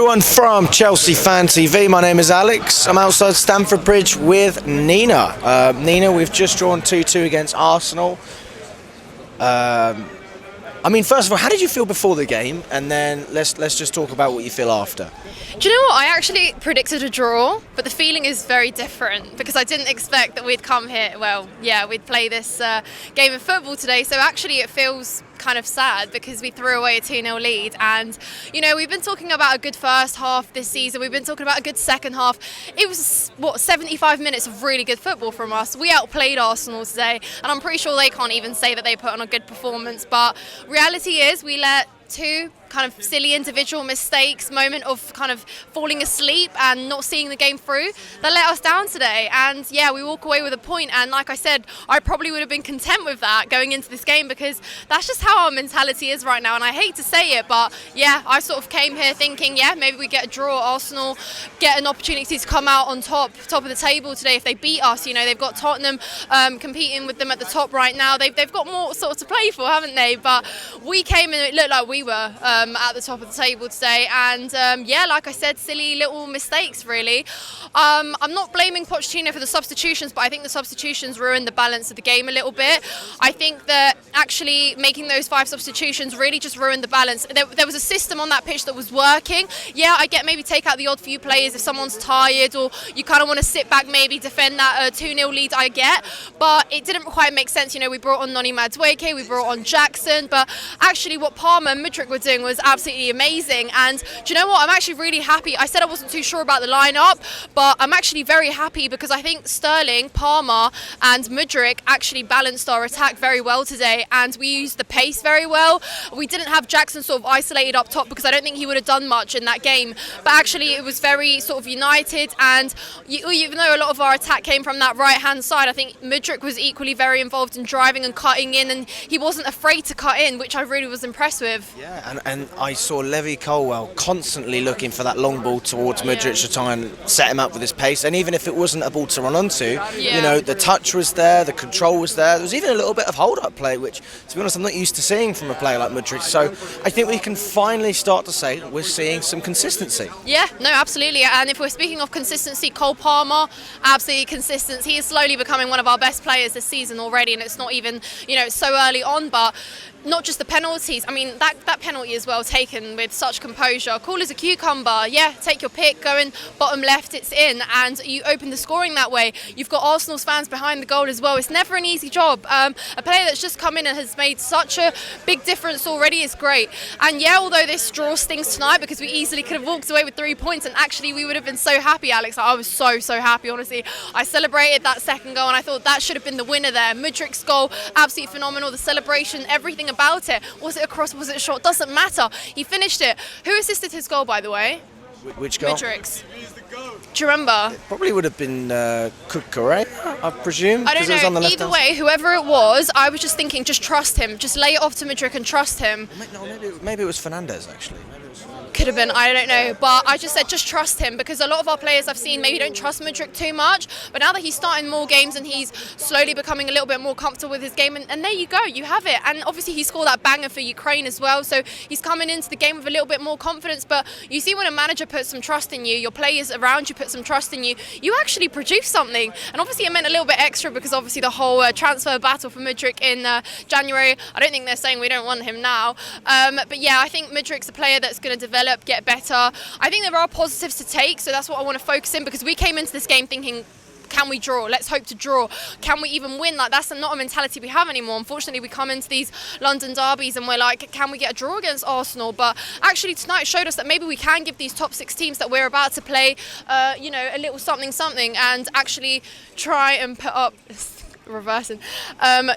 everyone from Chelsea Fan TV. My name is Alex. I'm outside Stamford Bridge with Nina. Nina, we've just drawn 2-2 against Arsenal. First of all, how did you feel before the game? And then let's just talk about what you feel after. Do you know what? I actually predicted a draw, but the feeling is very different because I didn't expect that we'd come here. Well, yeah, we'd play this game of football today. So actually it feels kind of sad because we threw away a 2-0 lead. And, you know, we've been talking about a good first half this season. We've been talking about a good second half. It was, 75 minutes of really good football from us. We outplayed Arsenal today, and I'm pretty sure they can't even say that they put on a good performance. But reality is we let two kind of silly individual mistakes, moment of kind of falling asleep and not seeing the game through, that let us down today. And yeah, we walk away with a point, and like I said, I probably would have been content with that going into this game because that's just how our mentality is right now. And I hate to say it, but yeah, I sort of came here thinking, yeah, maybe we get a draw. Arsenal get an opportunity to come out on top of the table today if they beat us. You know, they've got Tottenham competing with them at the top right now. They've got more sort of to play for, haven't they? But we came in, it looked like we were at the top of the table today, and yeah, like I said, silly little mistakes really. I'm not blaming Pochettino for the substitutions, but I think the substitutions ruined the balance of the game a little bit. I think that actually making those 5 substitutions really just ruined the balance. There was a system on that pitch that was working. Yeah, I get maybe take out the odd few players if someone's tired or you kind of want to sit back, maybe defend that 2-0 lead, I get, but it didn't quite make sense. You know, we brought on Noni Madueke, we brought on Jackson, but actually what Palmer and Mudryk were doing was absolutely amazing. And do you know what? I'm actually really happy. I said I wasn't too sure about the lineup, but I'm actually very happy because I think Sterling, Palmer and Mudryk actually balanced our attack very well today, and we used the pace very well. We didn't have Jackson sort of isolated up top because I don't think he would have done much in that game, but actually it was very sort of united. And even though a lot of our attack came from that right hand side, I think Mudryk was equally very involved in driving and cutting in, and he wasn't afraid to cut in, which I really was impressed with. Yeah, and I saw Levy Colwell constantly looking for that long ball towards Mudryk to try and set him up with his pace, and even if it wasn't a ball to run onto, you know, the touch was there, the control was there. There was even a little bit of hold-up play, which, to be honest, I'm not used to seeing from a player like Mudryk. So I think we can finally start to say we're seeing some consistency. Yeah, no, absolutely. And if we're speaking of consistency, Cole Palmer, absolutely consistent. He is slowly becoming one of our best players this season already, and it's not even, you know, it's so early on, but not just the penalties. I mean, that penalty as well, taken with such composure. Cool as a cucumber. Yeah, take your pick, going bottom left, it's in, and you open the scoring that way. You've got Arsenal's fans behind the goal as well. It's never an easy job. A player that's just come in and has made such a big difference already is great. And yeah, although this draw stings tonight because we easily could have walked away with 3 points, and actually we would have been so happy, Alex. I was so happy, honestly. I celebrated that second goal, and I thought that should have been the winner there. Mudryk's goal, absolutely phenomenal. The celebration, everything about it. Was it a cross? Was it a shot? Doesn't matter. He finished it. Who assisted his goal, by the way? Which goal? Mudryk's. Do you remember? It probably would have been Cucurella, I presume. I don't know. Either way, whoever it was, I was just thinking, just trust him. Just lay it off to Mudryk and trust him. Maybe it was Fernandez, actually. Could have been, I don't know, but I just said just trust him, because a lot of our players I've seen maybe don't trust Mudryk too much, but now that he's starting more games and he's slowly becoming a little bit more comfortable with his game, and there you go, you have it. And obviously he scored that banger for Ukraine as well, so he's coming into the game with a little bit more confidence. But you see, when a manager puts some trust in you, your players around you put some trust in you, you actually produce something. And obviously it meant a little bit extra because obviously the whole transfer battle for Mudryk in January, I don't think they're saying we don't want him now, but yeah, I think Mudryk's a player that's going to develop, get better. I think there are positives to take, so that's what I want to focus in, because we came into this game thinking, can we draw? Let's hope to draw. Can we even win? Like, that's not a mentality we have anymore. Unfortunately, we come into these London derbies and we're like, can we get a draw against Arsenal? But actually tonight showed us that maybe we can give these top 6 teams that we're about to play, you know, a little something and actually try and put up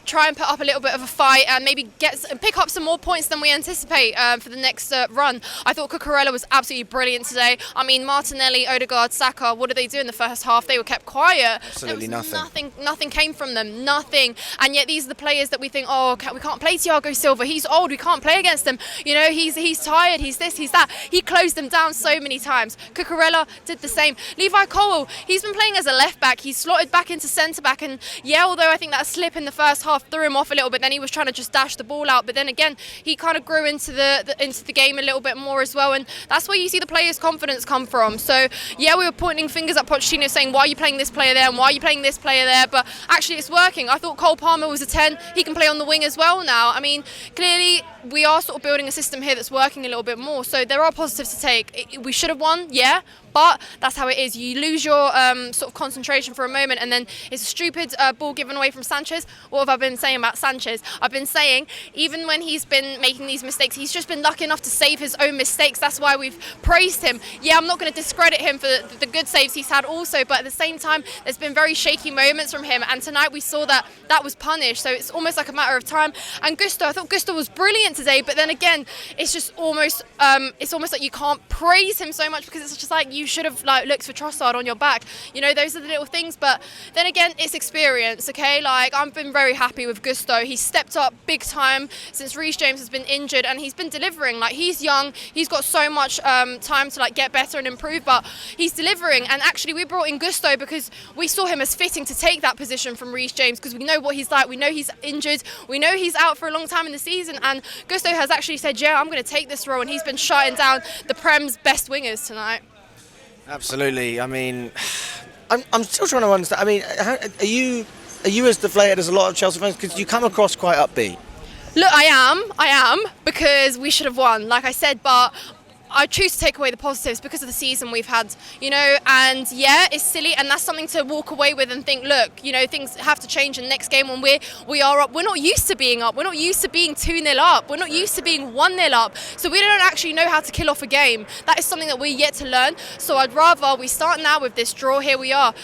try and put up a little bit of a fight and maybe pick up some more points than we anticipate for the next run. I thought Cucurella was absolutely brilliant today. I mean, Martinelli, Odegaard, Saka, what did they do in the first half? They were kept quiet. Absolutely nothing. Nothing came from them, nothing. And yet these are the players that we think, oh, we can't play Thiago Silva. He's old, we can't play against him. You know, he's tired, he's this, he's that. He closed them down so many times. Cucurella did the same. Levi Colwell, he's been playing as a left back. He's slotted back into centre back, and yeah, although I think that slip in the first half threw him off a little bit, then he was trying to just dash the ball out. But then again, he kind of grew into the game a little bit more as well, and that's where you see the players' confidence come from. So yeah, we were pointing fingers at Pochettino saying, why are you playing this player there and why are you playing this player there? But actually it's working. I thought Cole Palmer was a 10. He can play on the wing as well now. I mean, clearly we are sort of building a system here that's working a little bit more. So there are positives to take. We should have won, yeah, but that's how it is. You lose your sort of concentration for a moment, and then it's a stupid ball given away from Sanchez. What have I been saying about Sanchez? I've been saying, even when he's been making these mistakes, he's just been lucky enough to save his own mistakes. That's why we've praised him. Yeah, I'm not going to discredit him for the good saves he's had also, but at the same time, there's been very shaky moments from him, and tonight we saw that was punished. So it's almost like a matter of time. And Gusto, I thought Gusto was brilliant today, but then again, it's just almost like you can't praise him so much, because it's just like you should have like looked for Trossard on your back. You know, those are the little things. But then again, it's experience. Okay, like I've been very happy with Gusto. He's stepped up big time since Reece James has been injured, and he's been delivering. Like, he's young, he's got so much time to like get better and improve, but he's delivering. And actually, we brought in Gusto because we saw him as fitting to take that position from Reece James, because we know what he's like. We know he's injured. We know he's out for a long time in the season, and Gusto has actually said, yeah, I'm going to take this role, and he's been shutting down the Prem's best wingers tonight. Absolutely. I mean, I'm still trying to understand. I mean, are you as deflated as a lot of Chelsea fans? Because you come across quite upbeat. Look, I am, because we should have won, like I said, but I choose to take away the positives because of the season we've had, you know, and yeah, it's silly, and that's something to walk away with and think, look, you know, things have to change in the next game when we are up. We're not used to being up. We're not used to being 2-0 up. We're not used to being 1-0 up. So we don't actually know how to kill off a game. That is something that we're yet to learn. So I'd rather we start now with this draw. Here we are,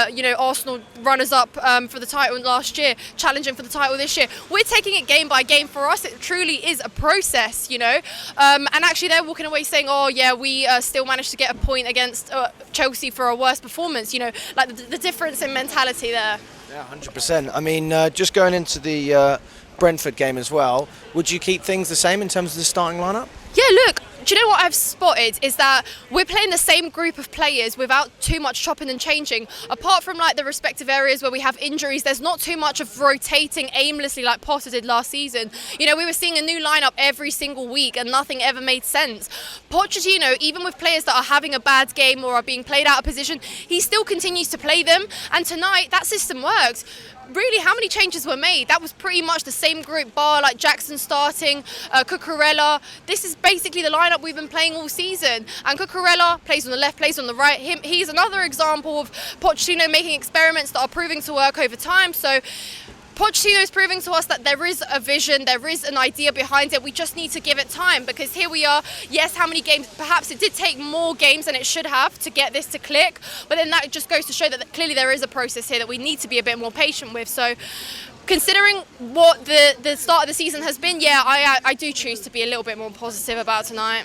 you know, Arsenal runners up for the title last year, challenging for the title this year. We're taking it game by game. For us, it truly is a process, you know, and actually they're walking away saying, oh yeah, we still managed to get a point against Chelsea for a worse performance, you know, like the difference in mentality there. Yeah, 100%. I mean, just going into the Brentford game as well, would you keep things the same in terms of the starting lineup? Yeah, look, do you know what I've spotted is that we're playing the same group of players without too much chopping and changing. Apart from like the respective areas where we have injuries, there's not too much of rotating aimlessly like Potter did last season. You know, we were seeing a new lineup every single week and nothing ever made sense. Pochettino, even with players that are having a bad game or are being played out of position, he still continues to play them. And tonight, that system works. Really, how many changes were made? That was pretty much the same group, bar like Jackson starting, Cucurella. This is basically the lineup we've been playing all season. And Cucurella plays on the left, plays on the right. He's another example of Pochettino making experiments that are proving to work over time. So Pochettino is proving to us that there is a vision, there is an idea behind it. We just need to give it time, because here we are. Yes, how many games? Perhaps it did take more games than it should have to get this to click, but then that just goes to show that clearly there is a process here that we need to be a bit more patient with. So considering what the start of the season has been, yeah, I do choose to be a little bit more positive about tonight.